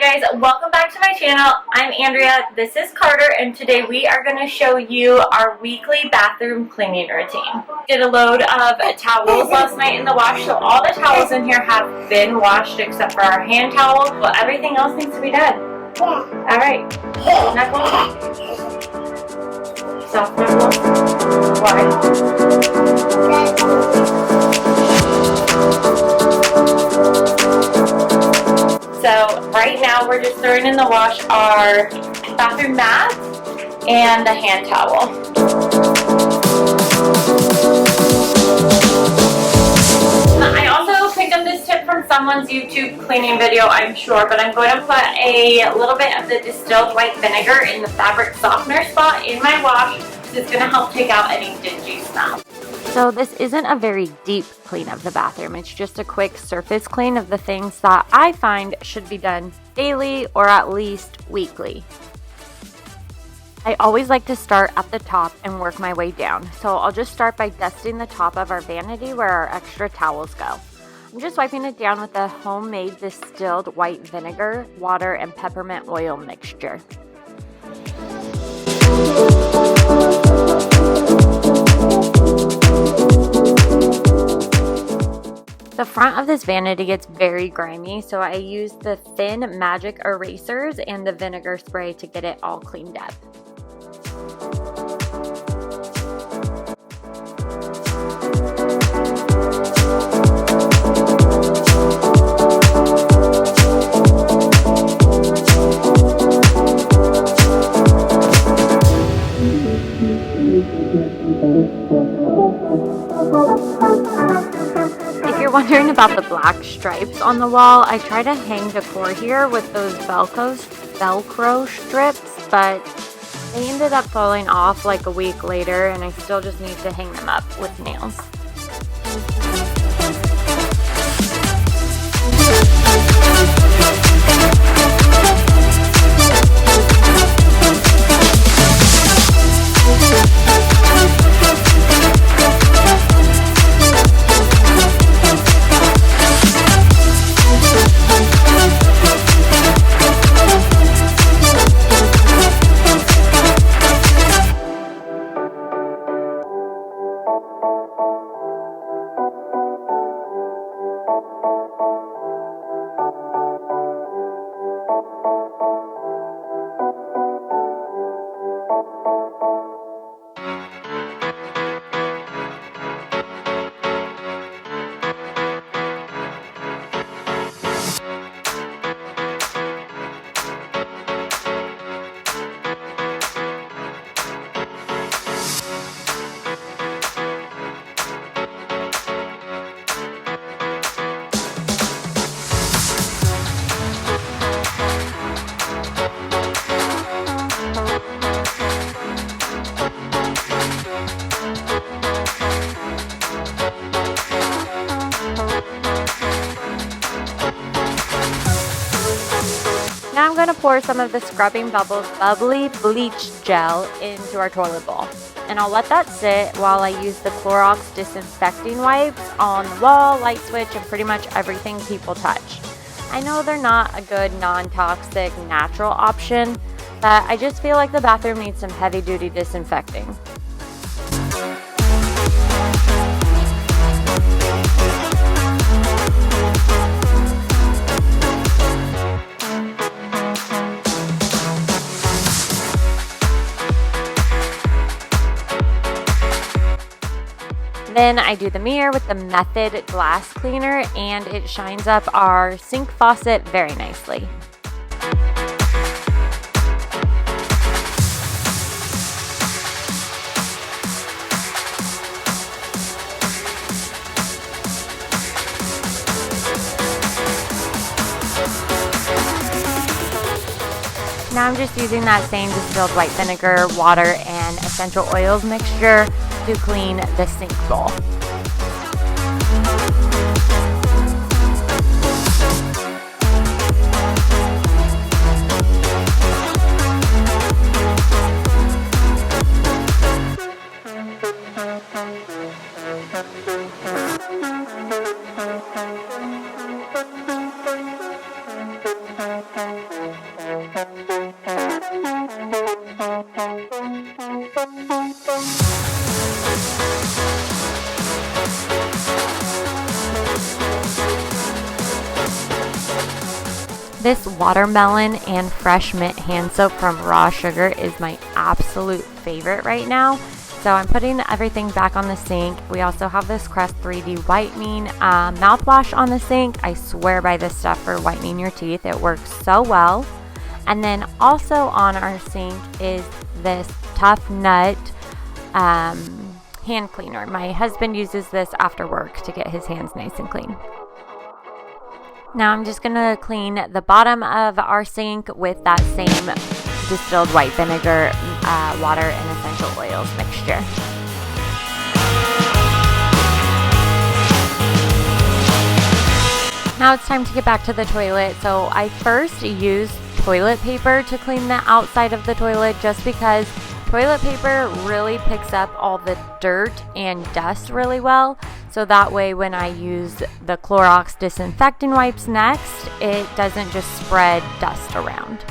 guys, welcome back to my channel. I'm Andrea, this is Carter, and today we are going to show you our weekly bathroom cleaning routine. Did a load of towels last night in the wash, so all the towels in here have been washed except for our hand towel, but everything else needs to be done. Alright, knuckles. Soft knuckles. So right now we're just throwing in the wash our bathroom mat and the hand towel. I also picked up this tip from someone's YouTube cleaning video, I'm sure, but I'm going to put a little bit of the distilled white vinegar in the fabric softener spot in my wash. It's going to help take out any dingy smell. So this isn't a very deep clean of the bathroom. It's just a quick surface clean of the things that I find should be done daily or at least weekly. I always like to start at the top and work my way down. So I'll just start by dusting the top of our vanity where our extra towels go. I'm just wiping it down with a homemade distilled white vinegar, water, and peppermint oil mixture. The front of this vanity gets very grimy, so I use the thin magic erasers and the vinegar spray to get it all cleaned up. Wondering about the black stripes on the wall, I try to hang decor here with those Velcro strips, but they ended up falling off like a week later, and I still just need to hang them up with nails. Now I'm going to pour some of the Scrubbing Bubbles Bubbly Bleach Gel into our toilet bowl. And I'll let that sit while I use the Clorox disinfecting wipes on the wall, light switch, and pretty much everything people touch. I know they're not a good non-toxic natural option, but I just feel like the bathroom needs some heavy-duty disinfecting. Then I do the mirror with the Method glass cleaner, and it shines up our sink faucet very nicely. Now I'm just using that same distilled white vinegar, water, and essential oils mixture to clean the sink bowl. This watermelon and fresh mint hand soap from Raw Sugar is my absolute favorite right now. So I'm putting everything back on the sink. We also have this Crest 3D whitening mouthwash on the sink. I swear by this stuff for whitening your teeth. It works so well. And then also on our sink is this Tough Nut hand cleaner. My husband uses this after work to get his hands nice and clean. Now I'm just going to clean the bottom of our sink with that same distilled white vinegar, water, and essential oils mixture. Now it's time to get back to the toilet. So I first used toilet paper to clean the outside of the toilet just because toilet paper really picks up all the dirt and dust really well. So that way when I use the Clorox disinfecting wipes next, it doesn't just spread dust around.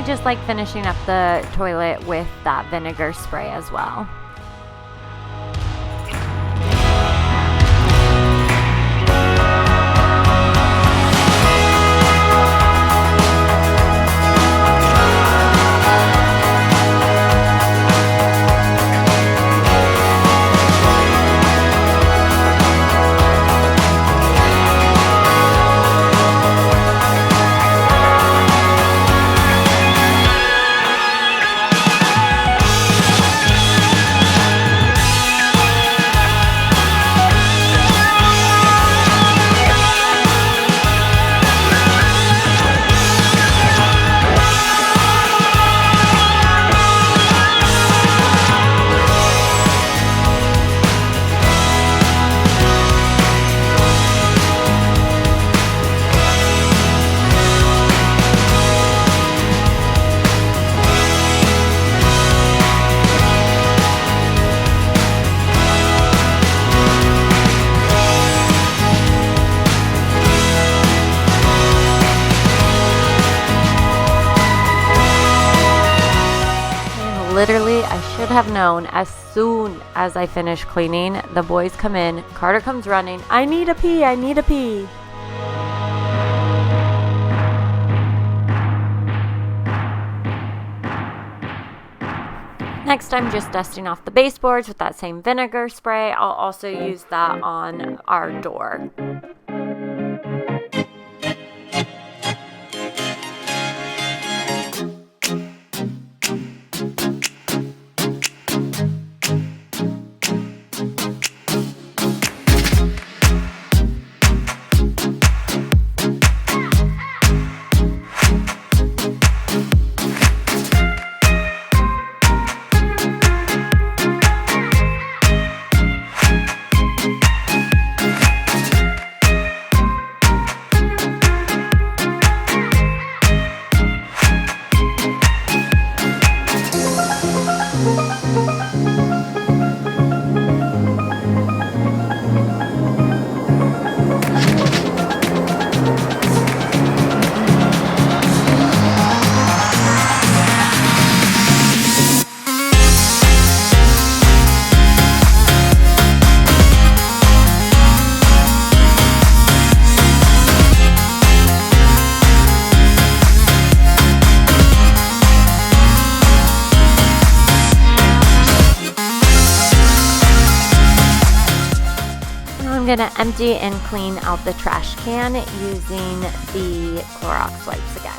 Just like finishing up the toilet with that vinegar spray as well. Literally, I should have known as soon as I finish cleaning. The boys come in, Carter comes running, I need a pee, I need a pee. Next, I'm just dusting off the baseboards with that same vinegar spray. I'll also use that on our door. going to empty and clean out the trash can using the Clorox wipes again.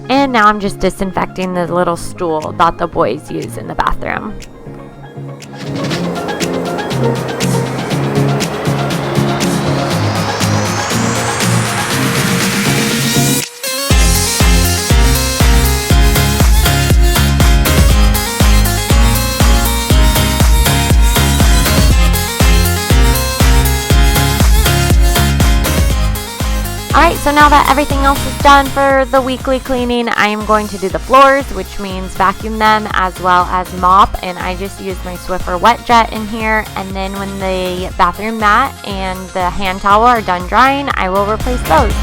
And now I'm just disinfecting the little stool that the boys use in the bathroom. Alright, so now that everything else is done for the weekly cleaning, I am going to do the floors, which means vacuum them as well as mop. And I just use my Swiffer wet jet in here. And then when the bathroom mat and the hand towel are done drying, I will replace those.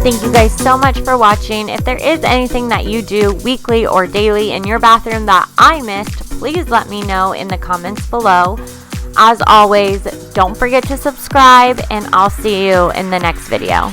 Thank you guys so much for watching. If there is anything that you do weekly or daily in your bathroom that I missed, please let me know in the comments below. As always, don't forget to subscribe, and I'll see you in the next video.